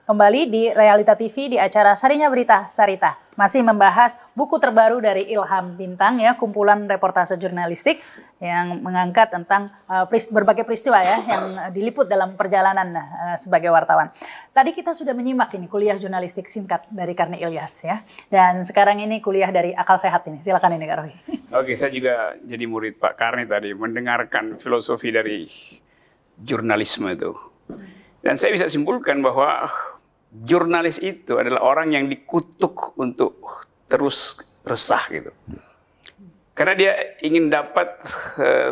Kembali di Realita TV di acara Sarinya Berita Sarita. Masih membahas buku terbaru dari Ilham Bintang ya, kumpulan reportase jurnalistik yang mengangkat tentang berbagai peristiwa ya yang diliput dalam perjalanan sebagai wartawan. Tadi kita sudah menyimak ini kuliah jurnalistik singkat dari Karni Ilyas ya. Dan sekarang ini kuliah dari Akal Sehat ini. Silakan ini Kak Rohi. Oke, saya juga jadi murid Pak Karni tadi mendengarkan filosofi dari jurnalisme itu. Dan saya bisa simpulkan bahwa jurnalis itu adalah orang yang dikutuk untuk terus resah gitu. Karena dia ingin dapat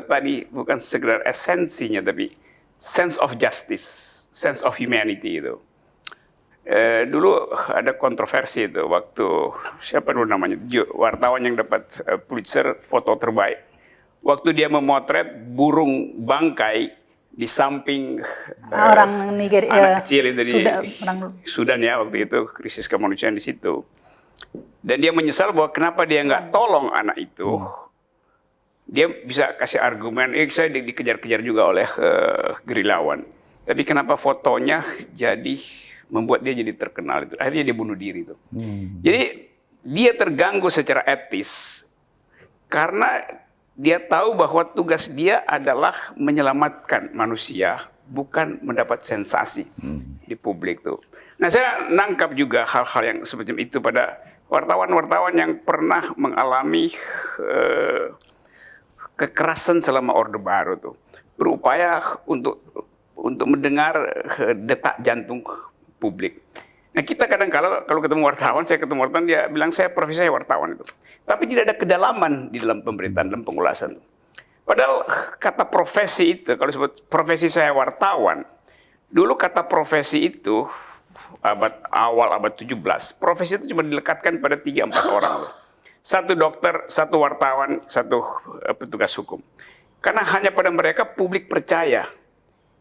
tadi bukan sekedar esensinya, tapi sense of justice, sense of humanity itu. Dulu ada kontroversi itu waktu siapa dulu namanya wartawan yang dapat Pulitzer foto terbaik. Waktu dia memotret burung bangkai di samping orang Nigeria, anak kecil itu di Sudan ya, waktu itu krisis kemanusiaan di situ. Dan dia menyesal bahwa kenapa dia nggak tolong anak itu. Dia bisa kasih argumen, saya dikejar-kejar juga oleh gerilyawan. Tapi kenapa fotonya jadi membuat dia jadi terkenal itu. Akhirnya dia bunuh diri itu. Jadi dia terganggu secara etis karena dia tahu bahwa tugas dia adalah menyelamatkan manusia, bukan mendapat sensasi di publik tuh. Nah, saya nangkap juga hal-hal yang semacam itu pada wartawan-wartawan yang pernah mengalami kekerasan selama Orde Baru tuh, berupaya untuk mendengar detak jantung publik. Nah, kita kadang kalau ketemu wartawan, saya ketemu wartawan, dia bilang saya profesi saya wartawan itu. Tapi tidak ada kedalaman di dalam pemberitaan, dalam pengulasan. Padahal kata profesi itu, kalau disebut profesi saya wartawan, dulu kata profesi itu, awal abad 17, profesi itu cuma dilekatkan pada 3-4 orang. Satu dokter, satu wartawan, satu petugas hukum. Karena hanya pada mereka publik percaya.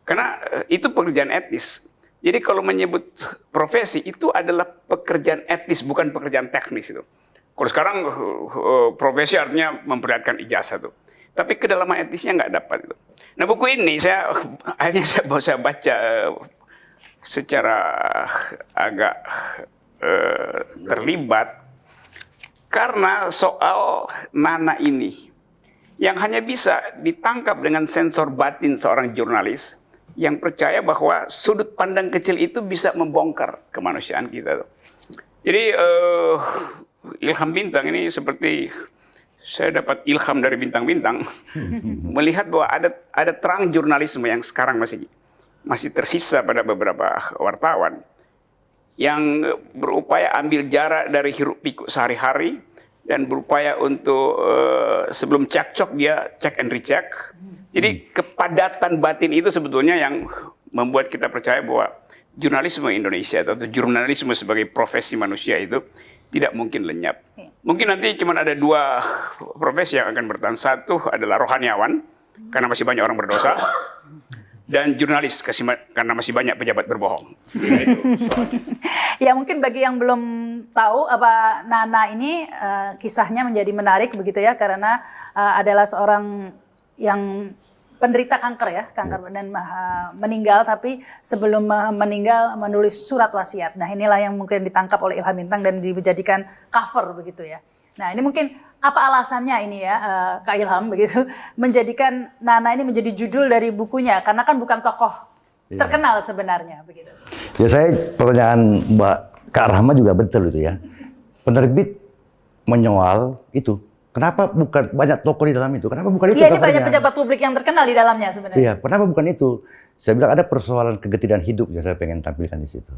Karena itu pekerjaan etis. Jadi kalau menyebut profesi itu adalah pekerjaan etis, bukan pekerjaan teknis itu. Kalau sekarang profesi artinya memperlihatkan ijazah tuh. Tapi kedalaman etisnya nggak dapat itu. Nah, buku ini akhirnya saya baca secara agak terlibat karena soal Nana ini yang hanya bisa ditangkap dengan sensor batin seorang jurnalis yang percaya bahwa sudut pandang kecil itu bisa membongkar kemanusiaan kita. Jadi Ilham Bintang ini seperti saya dapat ilham dari bintang-bintang melihat bahwa ada terang jurnalisme yang sekarang masih tersisa pada beberapa wartawan yang berupaya ambil jarak dari hiruk pikuk sehari-hari dan berupaya untuk sebelum cekcok dia check and recheck. Jadi kepadatan batin itu sebetulnya yang membuat kita percaya bahwa jurnalisme Indonesia atau jurnalisme sebagai profesi manusia itu tidak mungkin lenyap. Mungkin nanti cuma ada 2 profesi yang akan bertahan. Satu adalah rohaniawan, karena masih banyak orang berdosa. Dan jurnalis, karena masih banyak pejabat berbohong. Ya, mungkin bagi yang belum tahu apa Nana ini kisahnya menjadi menarik begitu ya, karena adalah seorang yang penderita kanker ya, dan meninggal, tapi sebelum meninggal menulis surat wasiat. Nah, inilah yang mungkin ditangkap oleh Ilham Bintang dan dijadikan cover begitu ya. Nah, ini mungkin apa alasannya ini ya, Kak Ilham begitu, menjadikan Nana ini menjadi judul dari bukunya, karena kan bukan tokoh terkenal sebenarnya begitu. Ya, saya pertanyaan Mbak Kak Rahma juga betul itu ya. Penerbit menyoal itu. Kenapa bukan banyak tokoh di dalam itu? Kenapa bukan itu? Iya, ini banyak pejabat publik yang terkenal di dalamnya sebenarnya. Iya, kenapa bukan itu? Saya bilang ada persoalan kegetiran hidup yang saya pengen tampilkan di situ.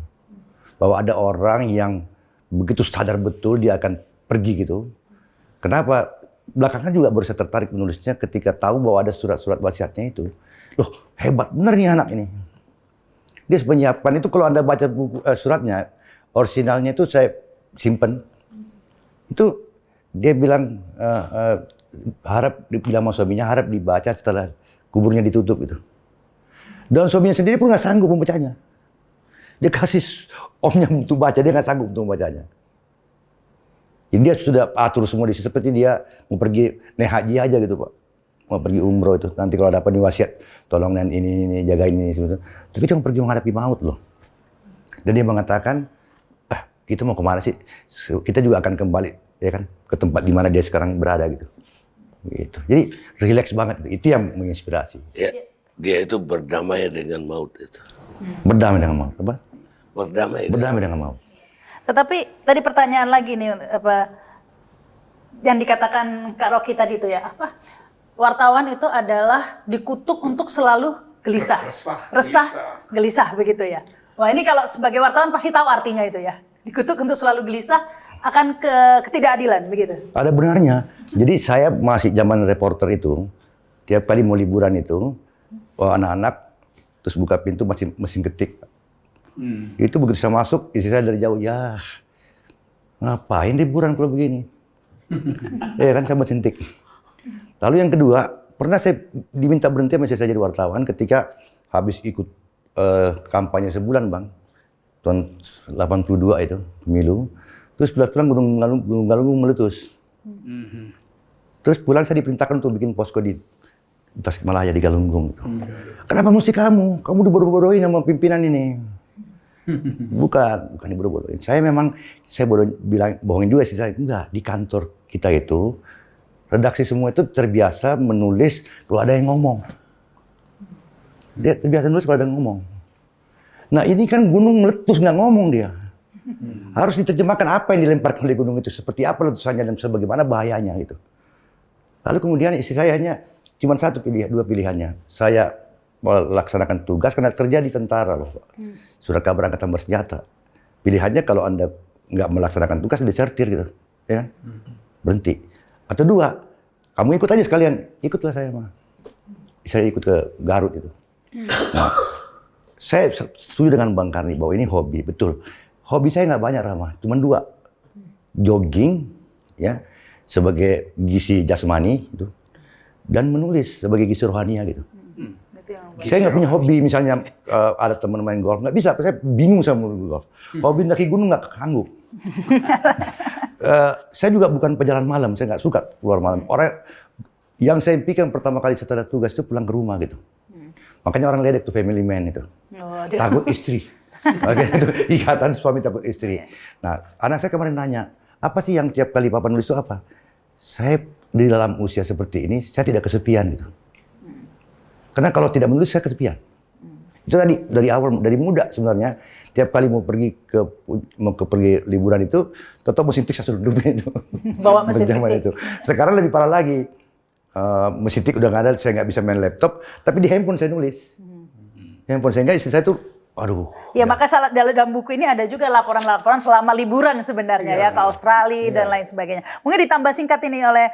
Bahwa ada orang yang begitu sadar betul dia akan pergi gitu. Kenapa? Belakangan juga baru saya tertarik menulisnya ketika tahu bahwa ada surat-surat wasiatnya itu. Loh, hebat bener nih anak ini. Dia menyiapkan itu, kalau Anda baca buku suratnya, orisinalnya itu saya simpen. Itu dia bilang harap dibilang sama suaminya harap dibaca setelah kuburnya ditutup itu. Dan suaminya sendiri pun nggak sanggup membacanya. Dia kasih omnya untuk baca, dia nggak sanggup untuk membacanya. Jadi dia sudah atur semua di situ, seperti dia mau pergi naik haji aja gitu Pak. Mau pergi umroh itu, nanti kalau dapat nih wasiat, tolong ini jagain ini sebetulnya. Tapi dia mau pergi menghadapi maut loh. Dan dia mengatakan, kita mau kemana sih? Kita juga akan kembali, ya kan, ke tempat di mana dia sekarang berada gitu. Gitu. Jadi rileks banget itu yang menginspirasi. Ya, dia itu berdamai dengan maut itu. Berdamai dengan maut, apa? Berdamai. Berdamai dengan maut. Tetapi tadi pertanyaan lagi nih, apa yang dikatakan Kak Rocky tadi itu ya, apa wartawan itu adalah dikutuk untuk selalu gelisah, resah, gelisah begitu ya. Wah ini kalau sebagai wartawan pasti tahu artinya itu ya, dikutuk untuk selalu gelisah akan ketidakadilan begitu. Ada benarnya. Jadi saya masih zaman reporter itu, tiap kali mau liburan itu, anak-anak terus buka pintu masih mesin ketik. Itu begitu saya masuk, istri saya dari jauh, ya ngapain liburan kalau begini? Ya kan saya mesin ketik. Lalu yang kedua, pernah saya diminta berhenti sama saya jadi wartawan ketika habis ikut kampanye sebulan Bang, tahun 82 itu pemilu. Terus pulang Gunung Galunggung meletus. Terus pulang saya diperintahkan untuk bikin posko di Tasikmalaya di Galunggung. Kenapa mesti kamu? Kamu dibodoh-bodohin sama pimpinan ini. Bukan dibodoh-bodohin. Saya bohongin juga sih saya. Enggak, di kantor kita itu, redaksi semua itu terbiasa menulis kalau ada yang ngomong. Dia terbiasa nulis kalau ada yang ngomong. Nah ini kan gunung meletus nggak ngomong dia. Harus diterjemahkan apa yang dilemparkan oleh gunung itu, seperti apa letusannya dan sebagaimana bahayanya gitu. Lalu kemudian istri saya hanya cuma dua pilihannya. Saya melaksanakan tugas karena kerja di tentara loh, surat kabar angkatan bersenjata. Pilihannya kalau Anda nggak melaksanakan tugas desertir gitu, ya kan? Berhenti. Atau dua, kamu ikut aja sekalian, ikutlah saya mah. Saya ikut ke Garut itu. Nah, saya setuju dengan Bang Karni bahwa ini hobi, betul. Hobi saya nggak banyak Rama, cuma dua. Jogging, ya, sebagai gizi jasmani, gitu, dan menulis sebagai gizi rohania gitu. Saya nggak punya hobi, misalnya ada teman main golf, nggak bisa, saya bingung sama golf. Hobi mendaki gunung nggak kanggup. Saya juga bukan pejalan malam, saya nggak suka keluar malam. Orang yang saya impikan pertama kali setelah tugas itu pulang ke rumah gitu. Makanya orang ledek tuh family man itu. Takut istri. Oke, itu ikatan suami takut istri. Nah, anak saya kemarin nanya, apa sih yang tiap kali papa nulis itu apa? Saya di dalam usia seperti ini, saya tidak kesepian gitu. Karena kalau tidak menulis, saya kesepian. Itu tadi, dari awal, dari muda sebenarnya, tiap kali mau pergi liburan itu, tetap mesin tik saya suruh duduk itu. Bawa mesin tik. Itu. Sekarang lebih parah lagi. Mesin tik udah nggak ada, saya nggak bisa main laptop, tapi di handphone saya nulis. Handphone saya nggak, istri saya tuh aduh. Ya maka dalam buku ini ada juga laporan-laporan selama liburan sebenarnya ya ke Australia dan lain sebagainya. Mungkin ditambah singkat ini oleh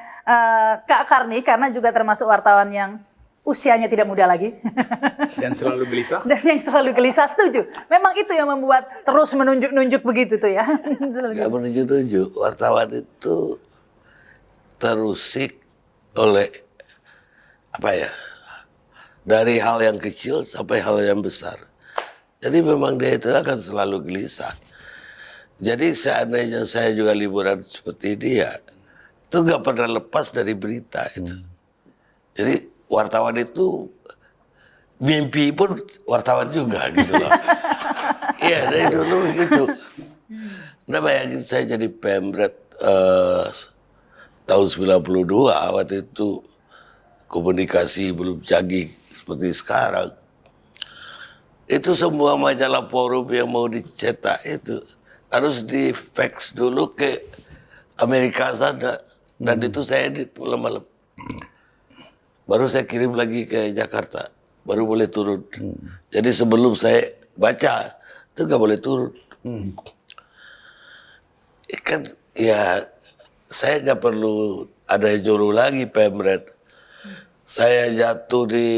Kak Karni karena juga termasuk wartawan yang usianya tidak muda lagi. Dan selalu gelisah. Dan yang selalu gelisah, setuju. Memang itu yang membuat terus menunjuk-nunjuk begitu tuh ya. Gak menunjuk-nunjuk, wartawan itu terusik oleh apa ya? Dari hal yang kecil sampai hal yang besar. Jadi memang dia itu akan selalu gelisah. Jadi seandainya saya juga liburan seperti dia, itu nggak pernah lepas dari berita itu. Jadi wartawan itu mimpi pun wartawan juga gitu loh. Iya dari dulu gitu. Nah bayangin saya jadi pemret tahun 92 waktu itu komunikasi belum canggih seperti sekarang. Itu semua majalah forum yang mau dicetak itu harus di fax dulu ke Amerika sana. Dan itu saya edit malam-malam. Baru saya kirim lagi ke Jakarta. Baru boleh turun. Jadi sebelum saya baca, itu nggak boleh turun. Kan ya saya nggak perlu ada yang nyuruh lagi pemret. Saya jatuh di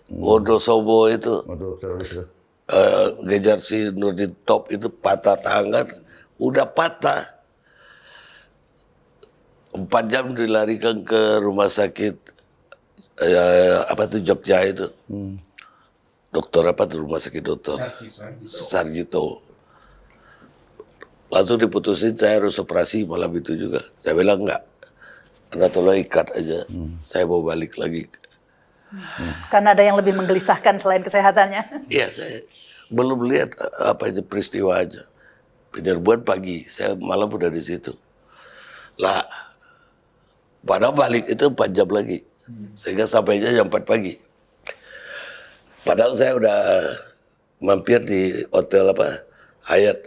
Wonosobo itu, ngejar si Nurdin Top itu patah tangan, udah patah. 4 jam dilarikan ke rumah sakit apa tuh Jogja itu, dokter apa tuh rumah sakit dokter Sarjito. Langsung diputusin saya harus operasi malam itu juga. Saya bilang enggak, Anda tolong ikat aja, saya mau balik lagi. Karena ada yang lebih menggelisahkan selain kesehatannya. Iya, saya belum lihat apa itu peristiwanya. Penyerbuan pagi, saya malam udah di situ. Lah, padahal balik itu 4 jam lagi. Sehingga sampainya jam 4 pagi. Padahal saya udah mampir di hotel Hyatt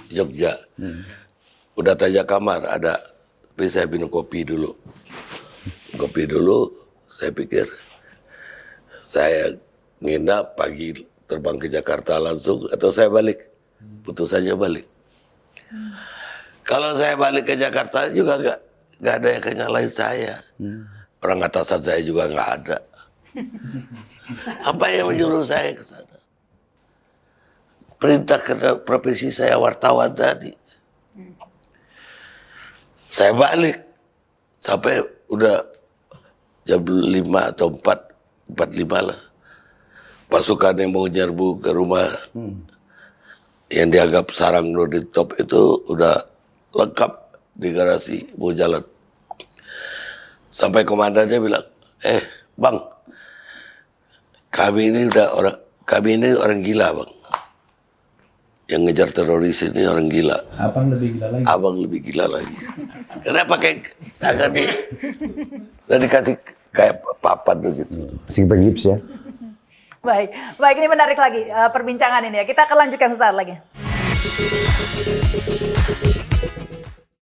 Jogja. Udah tanya kamar ada, tapi saya minum kopi dulu. Kopi dulu, saya pikir saya nginap pagi terbang ke Jakarta langsung atau saya balik. Putus saja balik. Kalau saya balik ke Jakarta juga nggak ada yang nyalain saya. Orang atasan saya juga nggak ada. Apa yang menyuruh saya ke sana? Perintah ke profesi saya wartawan tadi. Saya balik sampai udah jam 5 atau 4:45 lah. Pasukan yang mau nyerbu ke rumah yang dianggap sarang Nurdin Top itu udah lengkap di garasi mau jalan. Sampai komandannya bilang, bang, kami ini orang gila bang. Yang ngejar teroris ini orang gila. Abang lebih gila lagi. Abang lebih gila lagi. Karena pakai tangan nih. Dan dikasih kayak papan begitu. Masih pakai gips ya. Baik, ini menarik lagi perbincangan ini ya. Kita akan lanjutkan sesaat lagi.